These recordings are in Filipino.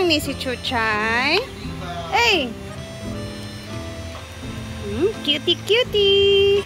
mi si Chuchay. Hey! Cutie, cutie!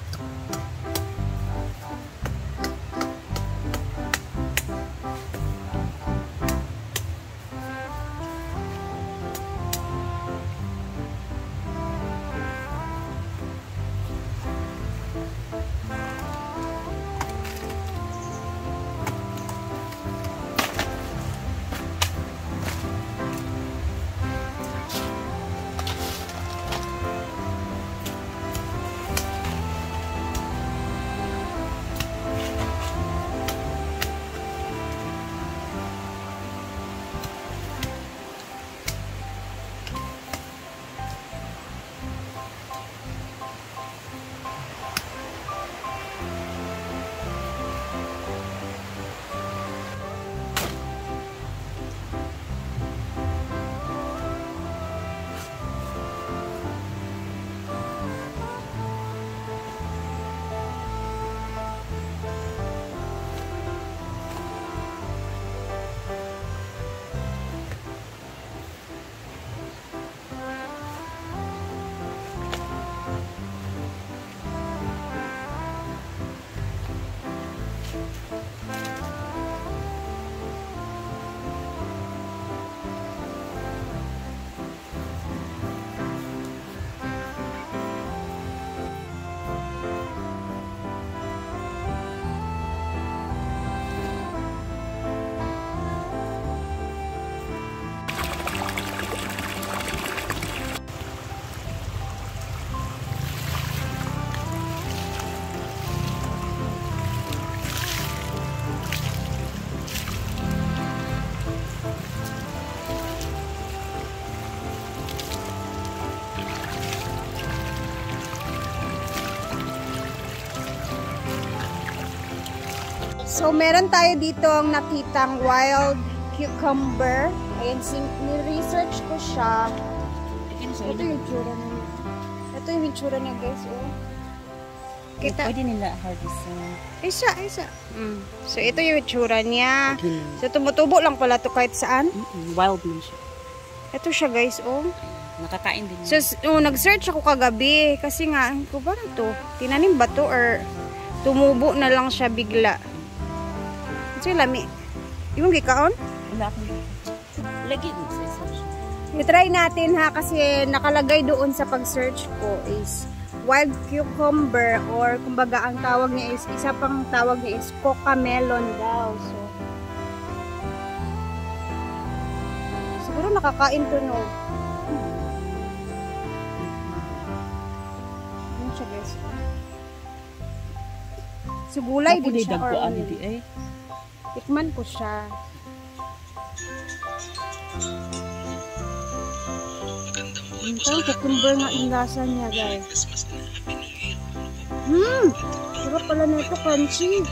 So, meron tayo dito ang nakitang wild cucumber. Ayan, ni-research ko siya. Ito yung itsura niya. Ito yung itsura niya, guys. Oh. Kita. Pwede nila harvestin. Isa. So, ito yung itsura niya. So, tumutubo lang pala ito kahit saan. Wild din siya. Ito siya, guys. Oh. Nakakain din. So, nag-search ako kagabi. Kasi nga, ko ba na to? Tinanim ba to? Or tumubo na lang siya bigla? Ito yung lami. Yung gikaon? Wala akong lagi mo sa search. I-try natin ha, kasi nakalagay doon sa pag-search ko is wild cucumber, or kumbaga ang tawag niya is, isa pang tawag niya is cocamelon daw. So, siguro nakakain to, no? Ano siya, guys? Sigulay din siya, or tikman ko siya. Ito, cucumber nga yung lasa niya, guys. Sarap pala na ito, crunchy.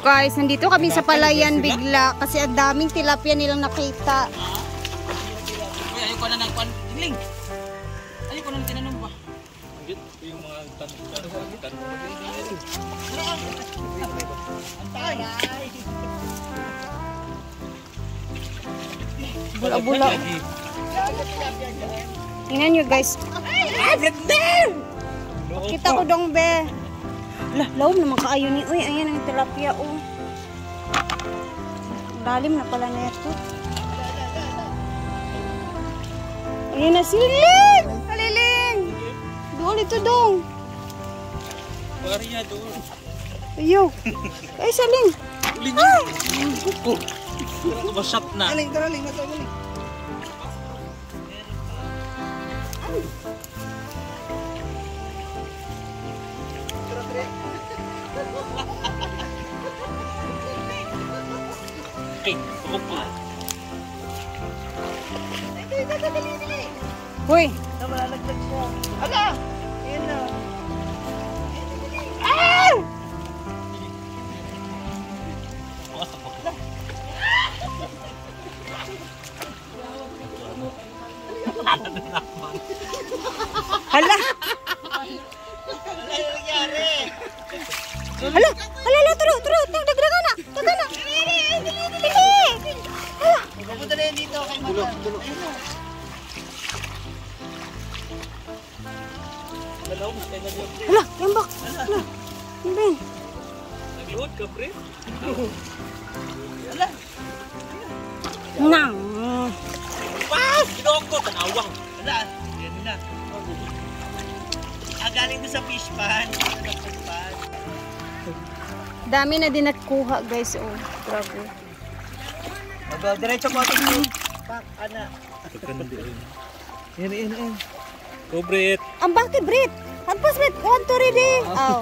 Guys, nandito kami sa palayan bigla kasi ang daming tilapia nilang nakita. Ayoko na ng kwan-ling. Ayoko na ng tinanong ba? Yung mga tanong. Bula-bula. Tingnan nyo, guys. Kita ko dong, be. Lawom naman kaayo ni. Uy, ayan ang tilapia, oh. Lalim na pala na ito. Ayan na, siling! Haliling! Doon, ito dong. Pagkariya doon. Ayaw. Ay, saling. Uling yun. Kupo. Masap na. Aling, taraling. Matawaling. Hoy! Namalaglag siya. Ala! Ayan na. Ah! Hala! Hala! Hala! Turo! Dagdagan na! Dagdagan na! Dili! Papunta na yan dito kay Mata. Ayun na. Hala, yambak. Hala. Ben. Nag-iwag ka, pre? Wala. Nang. Wow! Kinoko! Tanawang! Wala. Yan na. Galing doon sa fish pan. Dami na din nakuha, guys. Oh, grabe. Diretso po ito. Pak, ana. Yan. Go, Brit! Ang bakit, Brit? Hampas, Brit. Want to read eh. Oh.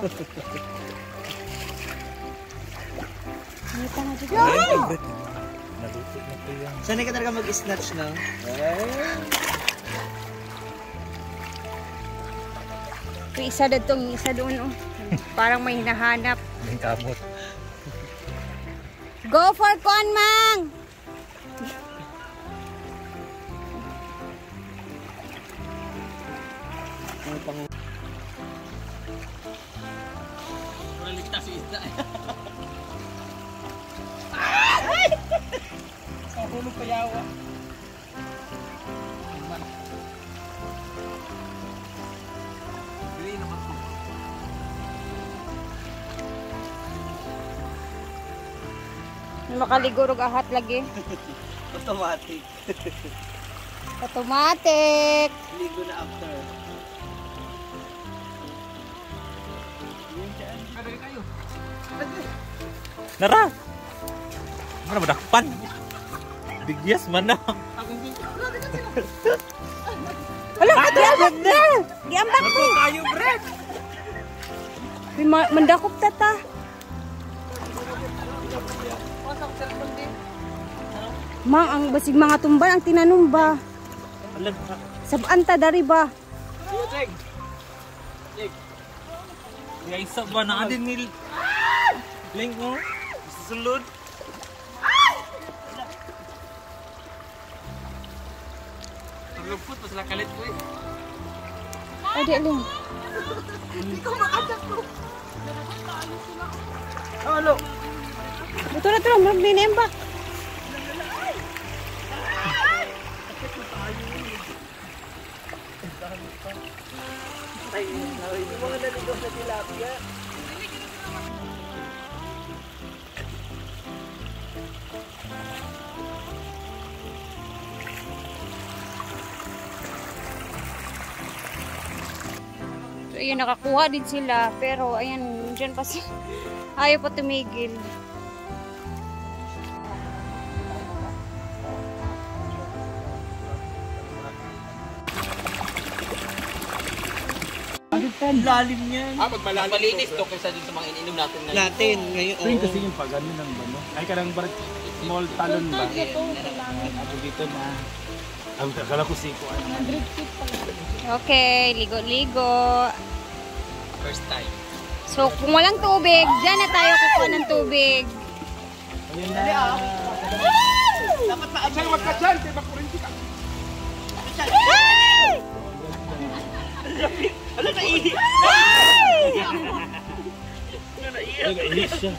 Nita na dito. Nalutot na po yan. Sanay ka talaga mag-snatch na? Ito isa datong, isa doon. Oh. Parang may hinahanap. May kamot. Go for con, Mang! Walang ligtas si isda eh. Ang hulog pa yawa. Green naman po. Makaligurog ahat lagi. Automatic. Automatic. Ligo na after. Kadali kayo. Nara! Mana madakpan? Bigyas mana? Hala, giambak na! Giambak Ako na! kayo, Brett! Mendakop tata. Mang, ang basig mga tumban ang tinanumba. Alam, Sabanta dari ba? Leg! Leg! Kaya isa ba na adin nil? Ling mo? Sulod? Lupot pa sila kalit ko eh. Ay, di alin. Halo. Ito na ito, magninembak. Yung mga naligaw sa tilapia. So, ayun, nakakuha din sila. Pero, ayan, dyan pa sila. Ayaw pa tumigil. Lalim niyan. Pag malinis to kaysa dun sa mga ininom natin ngayon. Natin ngayon. Spring kasi yung pag ano ng ano. Ay ka ng small talon ba? Ako dito na. Ang akala ko siko. Okay, ligo-ligo. First time. So, kung walang tubig, dyan na tayo kukuha ng tubig. Ayun na. Dapat maabot. Saan magkasal? Di ba kurinti ka? Ano na ihi? Nag-iis siya.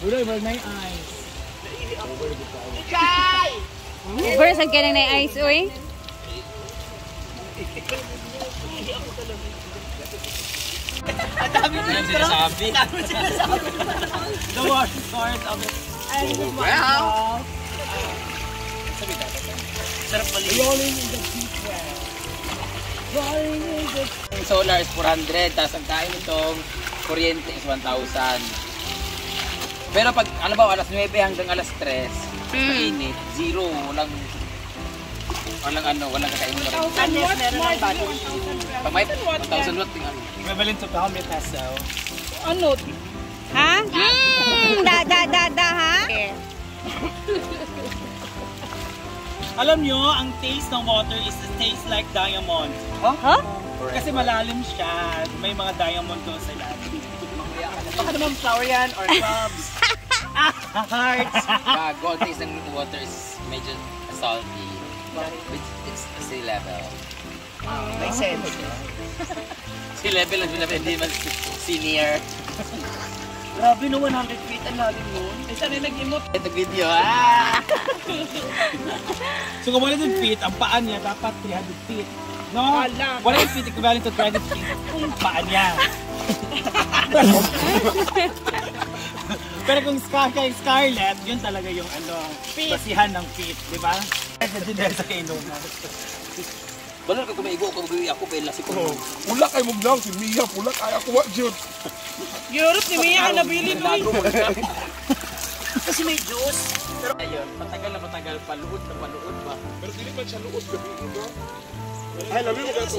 Wala, wala na yung eyes. Ikay! Verse, ang kailang na ice, uy. Ang dami Ano yung sinasabi? The worst part of it. Wow! Sarap pala. Ang solar is 400, tapos ang kain itong kuryente is 1,000. Pero pag, ano ba, alas 9 hanggang alas 3, mainit, zero, walang kakainin mo rin. Meron ng balo. Pag may 1,000 watt, tingnan mo. Equivalent to how many peso? Ha? Ha? Alam nyo, ang taste ng water is the taste like diamond. Huh? Kasi malalim siya. May mga diamond doon sa ilalim. Baka naman flower yan or clubs. Hearts. Gold taste ng water is medyo salty. It's sea level. Makes sense. Sea level ang sinabi, hindi man senior. Grabe no, 100 feet ang lalim nun. Isa na nag-emote. Ito video, So kung 100 feet, ang paa niya dapat 300 feet. No? Wala. 100 feet equivalent to 300 feet. Kung paa niya. Pero kung Scarlett, yun talaga yung basihan ng feet, di ba? Kasi dahil sa kainuman. Banar ka kumaigo ko ako pela si ko. Pula kay mong lang, si Mia, pula kay ako wa jud. Europe ni Mia ang nabili mo. Kasi may juice. Pero ayun, matagal na matagal, paluod na paluod ba? Pero dili man siya luod gabi ba? Ay, labi mo gato.